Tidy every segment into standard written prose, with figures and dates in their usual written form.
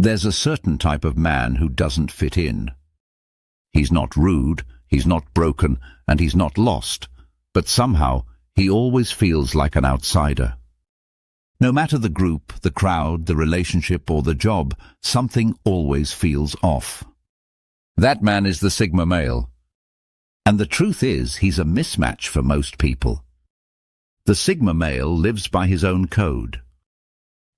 There's a certain type of man who doesn't fit in. He's not rude, he's not broken, and he's not lost, but somehow he always feels like an outsider. No matter the group, the crowd, the relationship, or the job, something always feels off. That man is the Sigma male. And the truth is, he's a mismatch for most people. The Sigma male lives by his own code.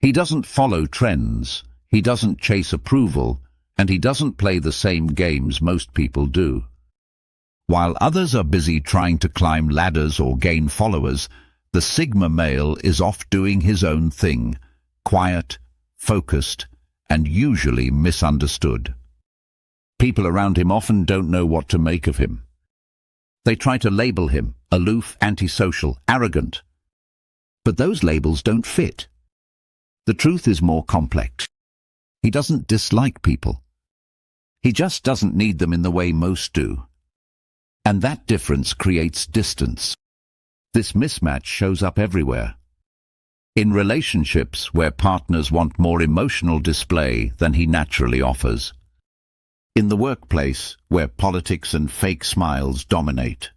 He doesn't follow trends, he doesn't chase approval, and he doesn't play the same games most people do. While others are busy trying to climb ladders or gain followers, the Sigma male is off doing his own thing, quiet, focused, and usually misunderstood. People around him often don't know what to make of him. They try to label him aloof, antisocial, arrogant. But those labels don't fit. The truth is more complex. He doesn't dislike people. He just doesn't need them in the way most do. And that difference creates distance. This mismatch shows up everywhere. In relationships where partners want more emotional display than he naturally offers. In the workplace where politics and fake smiles dominate.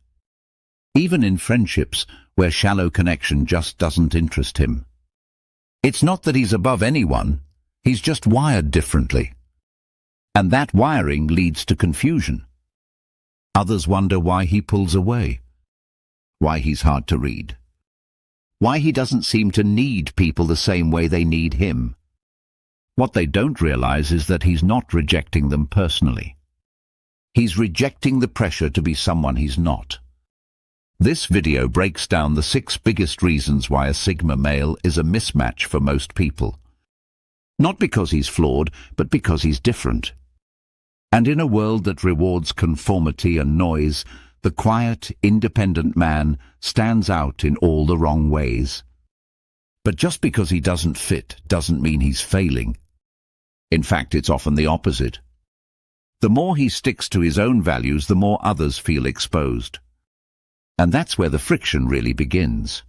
Even in friendships where shallow connection just doesn't interest him. It's not that he's above anyone, he's just wired differently. And that wiring leads to confusion. Others wonder why he pulls away, why he's hard to read, why he doesn't seem to need people the same way they need him. What they don't realize is that he's not rejecting them personally. He's rejecting the pressure to be someone he's not. This video breaks down the 6 biggest reasons why a Sigma male is a mismatch for most people. Not because he's flawed, but because he's different. And in a world that rewards conformity and noise, the quiet, independent man stands out in all the wrong ways. But just because he doesn't fit doesn't mean he's failing. In fact, it's often the opposite. The more he sticks to his own values, the more others feel exposed. And that's where the friction really begins.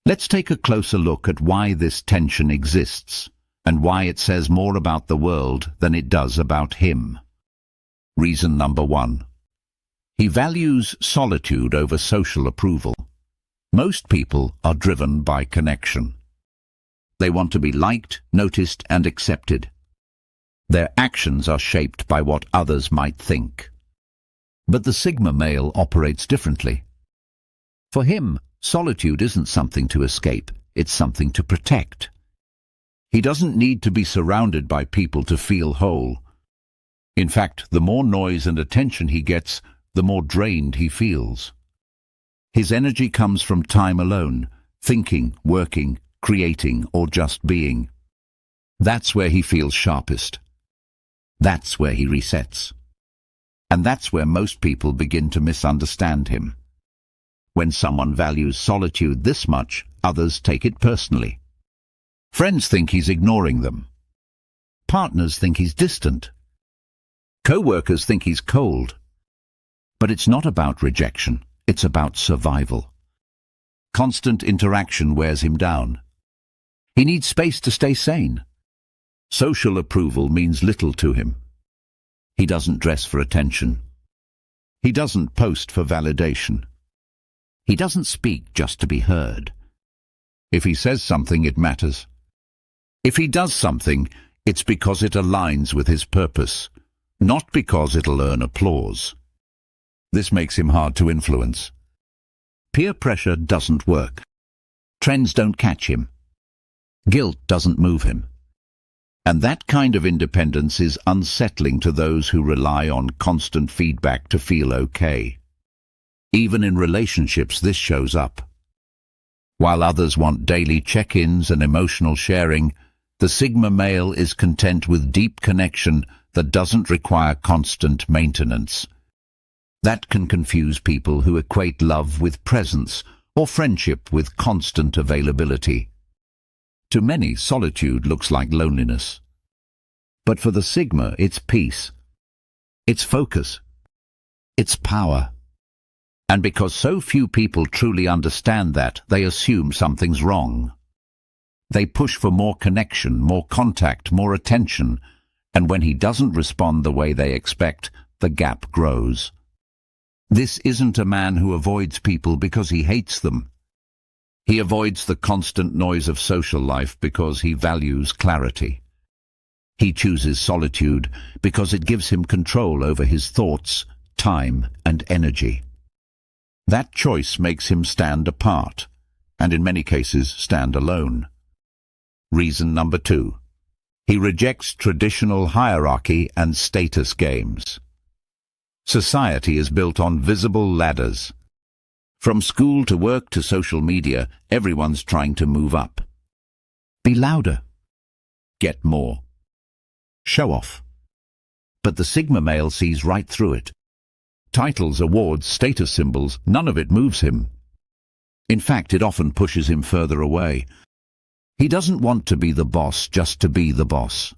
Let's take a closer look at why this tension exists, and why it says more about the world than it does about him. Reason number 1. He values solitude over social approval. Most people are driven by connection. They want to be liked, noticed, and accepted. Their actions are shaped by what others might think. But the Sigma male operates differently. For him, solitude isn't something to escape, it's something to protect. He doesn't need to be surrounded by people to feel whole. In fact, the more noise and attention he gets, the more drained he feels. His energy comes from time alone, thinking, working, creating, or just being. That's where he feels sharpest. That's where he resets. And that's where most people begin to misunderstand him. When someone values solitude this much, others take it personally. Friends think he's ignoring them. Partners think he's distant. Co-workers think he's cold. But it's not about rejection, it's about survival. Constant interaction wears him down. He needs space to stay sane. Social approval means little to him. He doesn't dress for attention. He doesn't post for validation. He doesn't speak just to be heard. If he says something, it matters. If he does something, it's because it aligns with his purpose, not because it'll earn applause. This makes him hard to influence. Peer pressure doesn't work. Trends don't catch him. Guilt doesn't move him. And that kind of independence is unsettling to those who rely on constant feedback to feel okay. Even in relationships, this shows up. While others want daily check-ins and emotional sharing, the Sigma male is content with deep connection that doesn't require constant maintenance. That can confuse people who equate love with presence or friendship with constant availability. To many, solitude looks like loneliness. But for the Sigma, it's peace. It's focus. It's power. And because so few people truly understand that, they assume something's wrong. They push for more connection, more contact, more attention, and when he doesn't respond the way they expect, the gap grows. This isn't a man who avoids people because he hates them. He avoids the constant noise of social life because he values clarity. He chooses solitude because it gives him control over his thoughts, time, and energy. That choice makes him stand apart, and in many cases stand alone. Reason number 2. He rejects traditional hierarchy and status games. Society is built on visible ladders. From school to work to social media, everyone's trying to move up. Be louder. Get more. Show off. But the Sigma male sees right through it. Titles, awards, status symbols, none of it moves him. In fact, it often pushes him further away. He doesn't want to be the boss just to be the boss.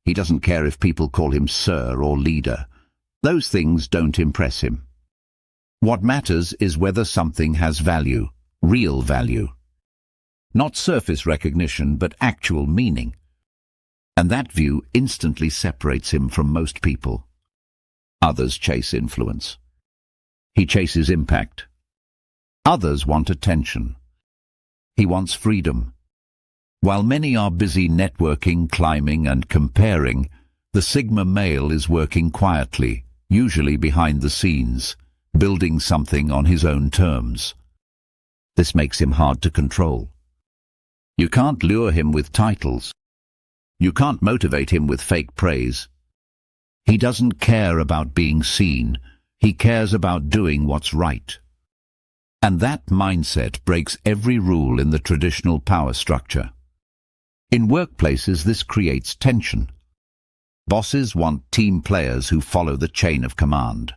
He doesn't care if people call him sir or leader. Those things don't impress him. What matters is whether something has value, real value. Not surface recognition, but actual meaning. And that view instantly separates him from most people. Others chase influence. He chases impact. Others want attention. He wants freedom. While many are busy networking, climbing, and comparing, the Sigma male is working quietly, usually behind the scenes, building something on his own terms. This makes him hard to control. You can't lure him with titles. You can't motivate him with fake praise. He doesn't care about being seen. He cares about doing what's right. And that mindset breaks every rule in the traditional power structure. In workplaces, this creates tension. Bosses want team players who follow the chain of command.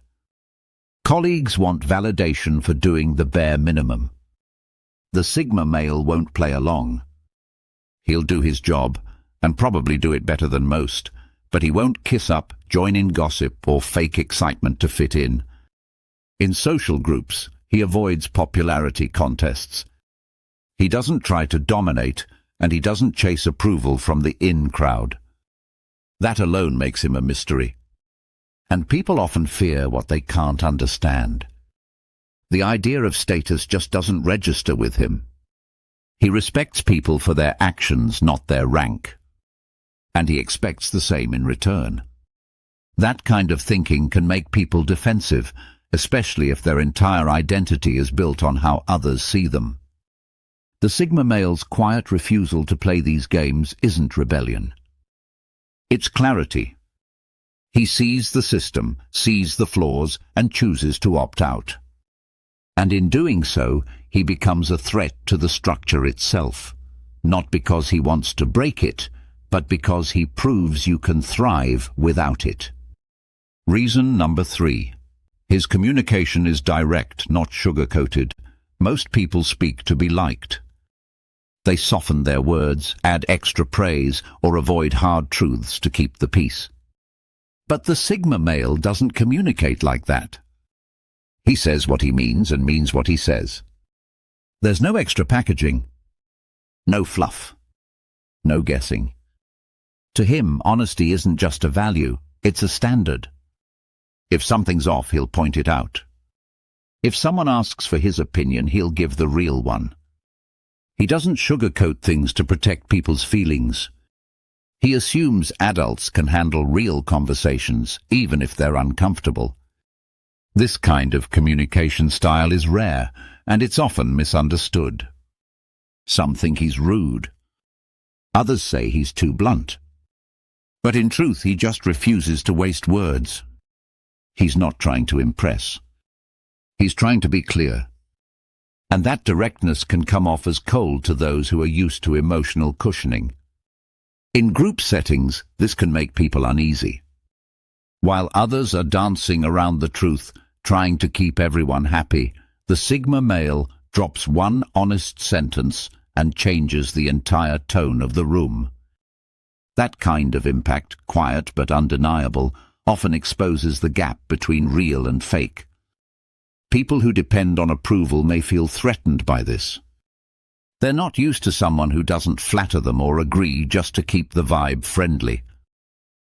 Colleagues want validation for doing the bare minimum. The Sigma male won't play along. He'll do his job, and probably do it better than most, but he won't kiss up, join in gossip, or fake excitement to fit in. In social groups, he avoids popularity contests. He doesn't try to dominate, and he doesn't chase approval from the in crowd. That alone makes him a mystery. And people often fear what they can't understand. The idea of status just doesn't register with him. He respects people for their actions, not their rank. And he expects the same in return. That kind of thinking can make people defensive, especially if their entire identity is built on how others see them. The Sigma male's quiet refusal to play these games isn't rebellion. It's clarity. He sees the system, sees the flaws, and chooses to opt out. And in doing so, he becomes a threat to the structure itself, not because he wants to break it, but because he proves you can thrive without it. Reason number 3. His communication is direct, not sugar-coated. Most people speak to be liked. They soften their words, add extra praise, or avoid hard truths to keep the peace. But the Sigma male doesn't communicate like that. He says what he means and means what he says. There's no extra packaging, no fluff, no guessing. To him, honesty isn't just a value, it's a standard. If something's off, he'll point it out. If someone asks for his opinion, he'll give the real one. He doesn't sugarcoat things to protect people's feelings. He assumes adults can handle real conversations, even if they're uncomfortable. This kind of communication style is rare, and it's often misunderstood. Some think he's rude. Others say he's too blunt. But in truth, he just refuses to waste words. He's not trying to impress. He's trying to be clear. And that directness can come off as cold to those who are used to emotional cushioning. In group settings, this can make people uneasy. While others are dancing around the truth, trying to keep everyone happy, the Sigma male drops one honest sentence and changes the entire tone of the room. That kind of impact, quiet but undeniable, often exposes the gap between real and fake. People who depend on approval may feel threatened by this. They're not used to someone who doesn't flatter them or agree just to keep the vibe friendly.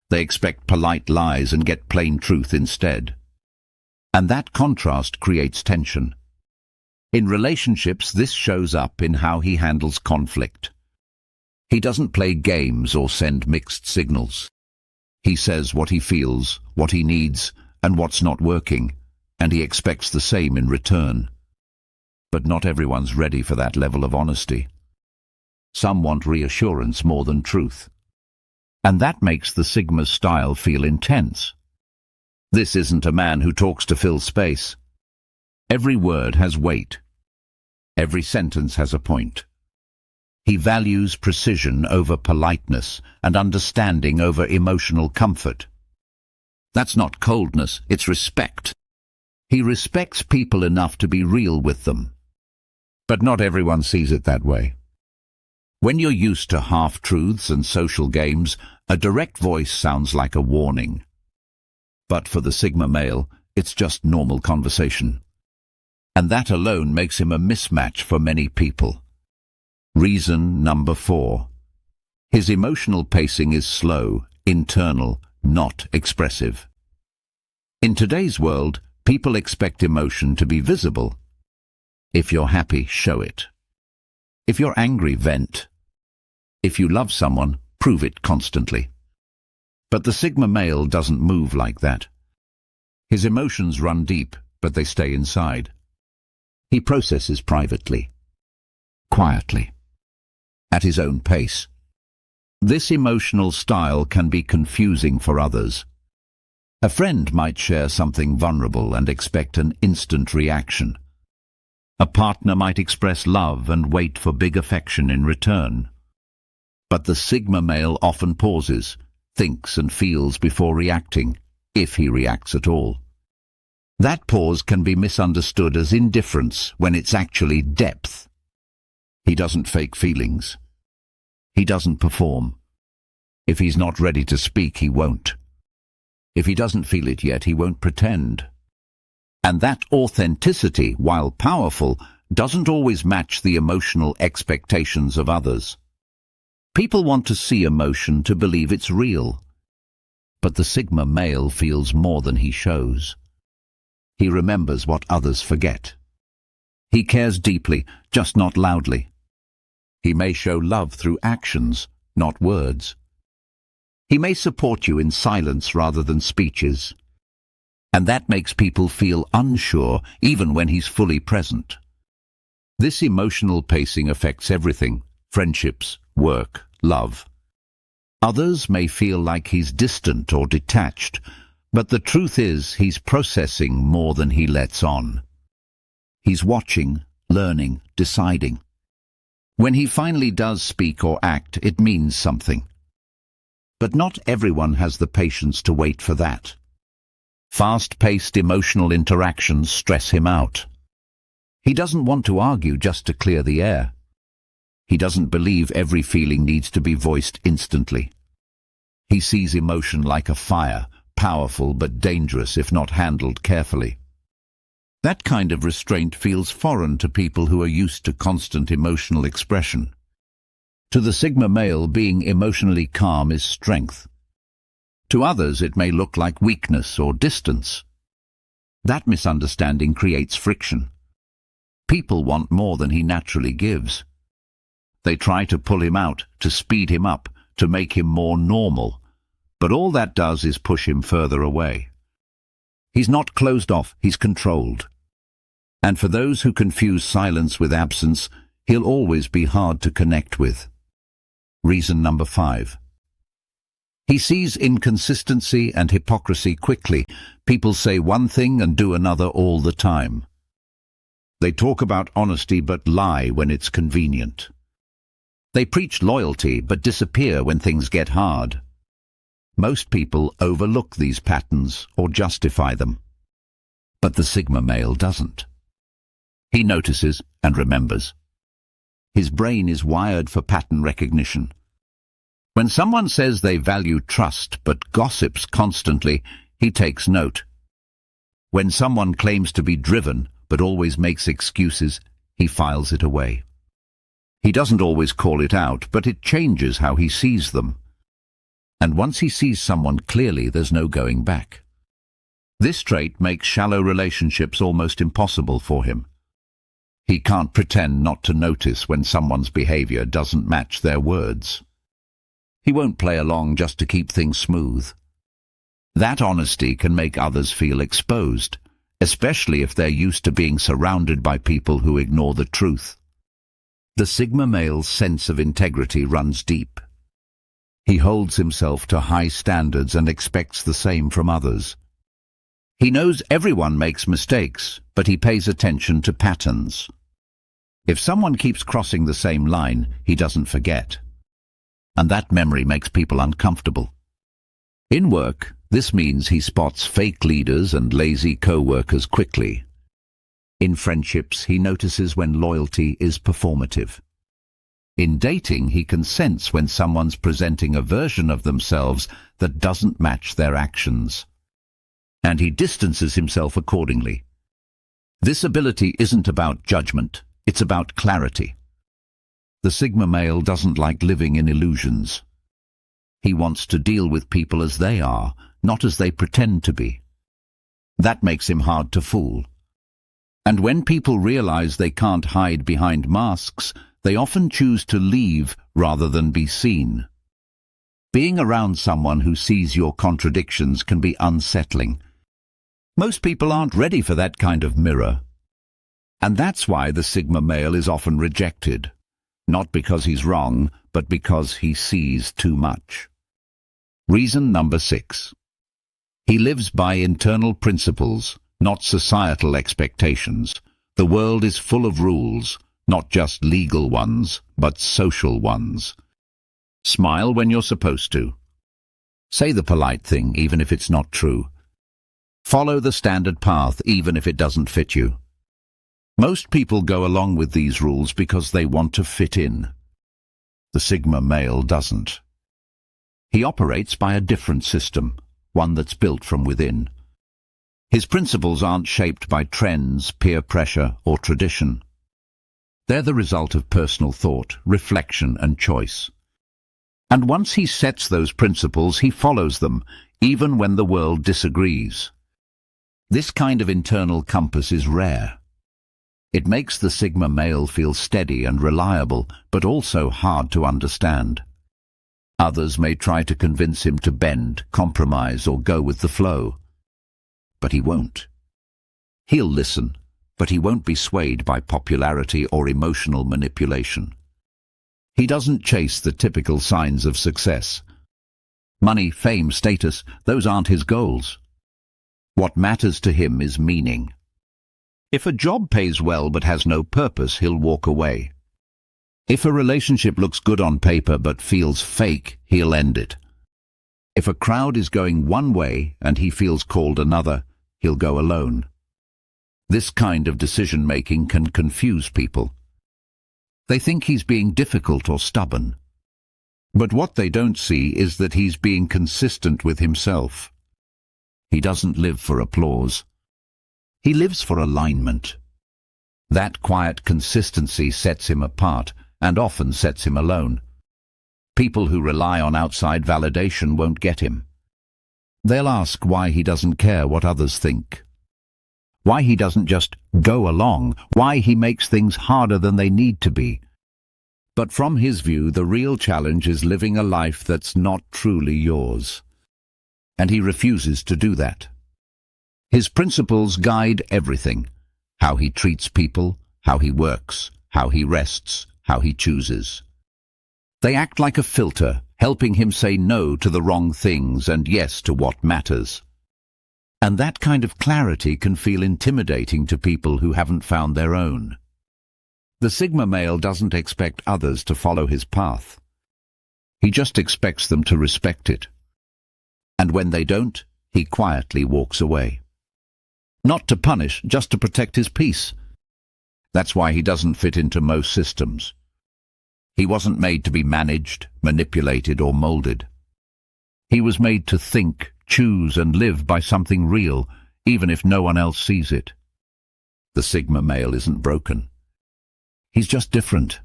They expect polite lies and get plain truth instead. And that contrast creates tension. In relationships, this shows up in how he handles conflict. He doesn't play games or send mixed signals. He says what he feels, what he needs, and what's not working, and he expects the same in return. But not everyone's ready for that level of honesty. Some want reassurance more than truth. And that makes the Sigma's style feel intense. This isn't a man who talks to fill space. Every word has weight. Every sentence has a point. He values precision over politeness and understanding over emotional comfort. That's not coldness, it's respect. He respects people enough to be real with them. But not everyone sees it that way. When you're used to half-truths and social games, a direct voice sounds like a warning. But for the Sigma male, it's just normal conversation. And that alone makes him a mismatch for many people. Reason number 4. His emotional pacing is slow, internal, not expressive. In today's world, people expect emotion to be visible. If you're happy, show it. If you're angry, vent. If you love someone, prove it constantly. But the Sigma male doesn't move like that. His emotions run deep, but they stay inside. He processes privately, quietly, at his own pace. This emotional style can be confusing for others. A friend might share something vulnerable and expect an instant reaction. A partner might express love and wait for big affection in return. But the Sigma male often pauses, thinks and feels before reacting, if he reacts at all. That pause can be misunderstood as indifference when it's actually depth. He doesn't fake feelings. He doesn't perform. If he's not ready to speak, he won't. If he doesn't feel it yet, he won't pretend. And that authenticity, while powerful, doesn't always match the emotional expectations of others. People want to see emotion to believe it's real. But the Sigma male feels more than he shows. He remembers what others forget. He cares deeply, just not loudly. He may show love through actions, not words. He may support you in silence rather than speeches. And that makes people feel unsure even when he's fully present. This emotional pacing affects everything: friendships, work, love. Others may feel like he's distant or detached, but the truth is he's processing more than he lets on. He's watching, learning, deciding. When he finally does speak or act, it means something. But not everyone has the patience to wait for that. Fast-paced emotional interactions stress him out. He doesn't want to argue just to clear the air. He doesn't believe every feeling needs to be voiced instantly. He sees emotion like a fire, powerful but dangerous if not handled carefully. That kind of restraint feels foreign to people who are used to constant emotional expression. To the Sigma male, being emotionally calm is strength. To others, it may look like weakness or distance. That misunderstanding creates friction. People want more than he naturally gives. They try to pull him out, to speed him up, to make him more normal. But all that does is push him further away. He's not closed off, he's controlled. And for those who confuse silence with absence, he'll always be hard to connect with. Reason number 5. He sees inconsistency and hypocrisy quickly. People say one thing and do another all the time. They talk about honesty but lie when it's convenient. They preach loyalty but disappear when things get hard. Most people overlook these patterns or justify them. But the Sigma male doesn't. He notices and remembers. His brain is wired for pattern recognition. When someone says they value trust but gossips constantly, he takes note. When someone claims to be driven but always makes excuses, he files it away. He doesn't always call it out, but it changes how he sees them. And once he sees someone clearly, there's no going back. This trait makes shallow relationships almost impossible for him. He can't pretend not to notice when someone's behavior doesn't match their words. He won't play along just to keep things smooth. That honesty can make others feel exposed, especially if they're used to being surrounded by people who ignore the truth. The Sigma male's sense of integrity runs deep. He holds himself to high standards and expects the same from others. He knows everyone makes mistakes, but he pays attention to patterns. If someone keeps crossing the same line, he doesn't forget. And that memory makes people uncomfortable. In work, this means he spots fake leaders and lazy co-workers quickly. In friendships, he notices when loyalty is performative. In dating, he can sense when someone's presenting a version of themselves that doesn't match their actions. And he distances himself accordingly. This ability isn't about judgment, it's about clarity. The Sigma male doesn't like living in illusions. He wants to deal with people as they are, not as they pretend to be. That makes him hard to fool. And when people realize they can't hide behind masks, they often choose to leave rather than be seen. Being around someone who sees your contradictions can be unsettling. Most people aren't ready for that kind of mirror. And that's why the Sigma male is often rejected. Not because he's wrong, but because he sees too much. Reason number 6. He lives by internal principles, not societal expectations. The world is full of rules, not just legal ones, but social ones. Smile when you're supposed to. Say the polite thing, even if it's not true. Follow the standard path, even if it doesn't fit you. Most people go along with these rules because they want to fit in. The Sigma male doesn't. He operates by a different system, one that's built from within. His principles aren't shaped by trends, peer pressure, or tradition. They're the result of personal thought, reflection, and choice. And once he sets those principles, he follows them, even when the world disagrees. This kind of internal compass is rare. It makes the Sigma male feel steady and reliable, but also hard to understand. Others may try to convince him to bend, compromise, or go with the flow. But he won't. He'll listen, but he won't be swayed by popularity or emotional manipulation. He doesn't chase the typical signs of success. Money, fame, status, those aren't his goals. What matters to him is meaning. If a job pays well but has no purpose, he'll walk away. If a relationship looks good on paper but feels fake, he'll end it. If a crowd is going one way and he feels called another, he'll go alone. This kind of decision-making can confuse people. They think he's being difficult or stubborn. But what they don't see is that he's being consistent with himself. He doesn't live for applause. He lives for alignment. That quiet consistency sets him apart and often sets him alone. People who rely on outside validation won't get him. They'll ask why he doesn't care what others think. Why he doesn't just go along, why he makes things harder than they need to be. But from his view, the real challenge is living a life that's not truly yours. And he refuses to do that. His principles guide everything: how he treats people, how he works, how he rests, how he chooses. They act like a filter, helping him say no to the wrong things and yes to what matters. And that kind of clarity can feel intimidating to people who haven't found their own. The Sigma male doesn't expect others to follow his path. He just expects them to respect it. And when they don't, he quietly walks away. Not to punish, just to protect his peace. That's why he doesn't fit into most systems. He wasn't made to be managed, manipulated, or molded. He was made to think, choose, and live by something real, even if no one else sees it. The Sigma male isn't broken. He's just different.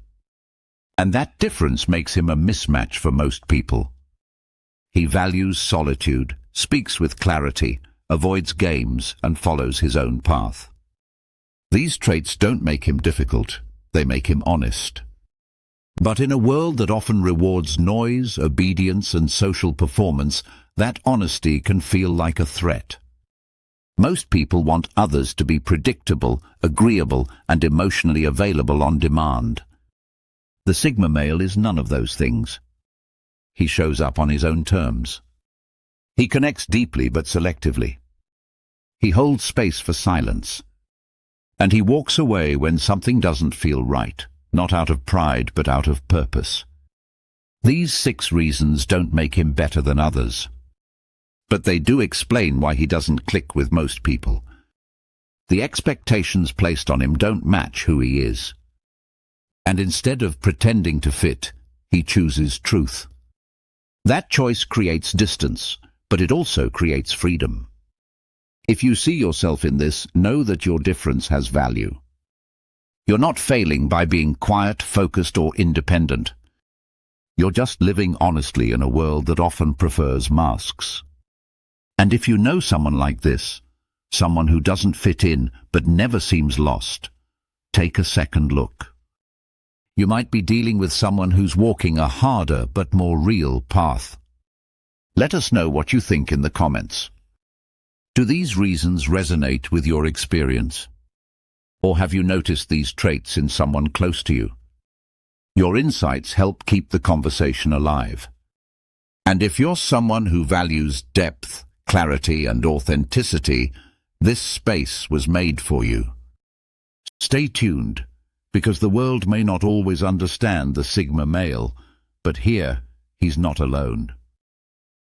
And that difference makes him a mismatch for most people. He values solitude, speaks with clarity, avoids games, and follows his own path. These traits don't make him difficult, they make him honest. But in a world that often rewards noise, obedience, and social performance, that honesty can feel like a threat. Most people want others to be predictable, agreeable, and emotionally available on demand. The Sigma male is none of those things. He shows up on his own terms. He connects deeply but selectively. He holds space for silence. And he walks away when something doesn't feel right, not out of pride but out of purpose. These 6 reasons don't make him better than others. But they do explain why he doesn't click with most people. The expectations placed on him don't match who he is. And instead of pretending to fit, he chooses truth. That choice creates distance, but it also creates freedom. If you see yourself in this, know that your difference has value. You're not failing by being quiet, focused, or independent. You're just living honestly in a world that often prefers masks. And if you know someone like this, someone who doesn't fit in but never seems lost, take a second look. You might be dealing with someone who's walking a harder but more real path. Let us know what you think in the comments. Do these reasons resonate with your experience? Or have you noticed these traits in someone close to you? Your insights help keep the conversation alive. And if you're someone who values depth, clarity, and authenticity, this space was made for you. Stay tuned, because the world may not always understand the Sigma male, but here, he's not alone.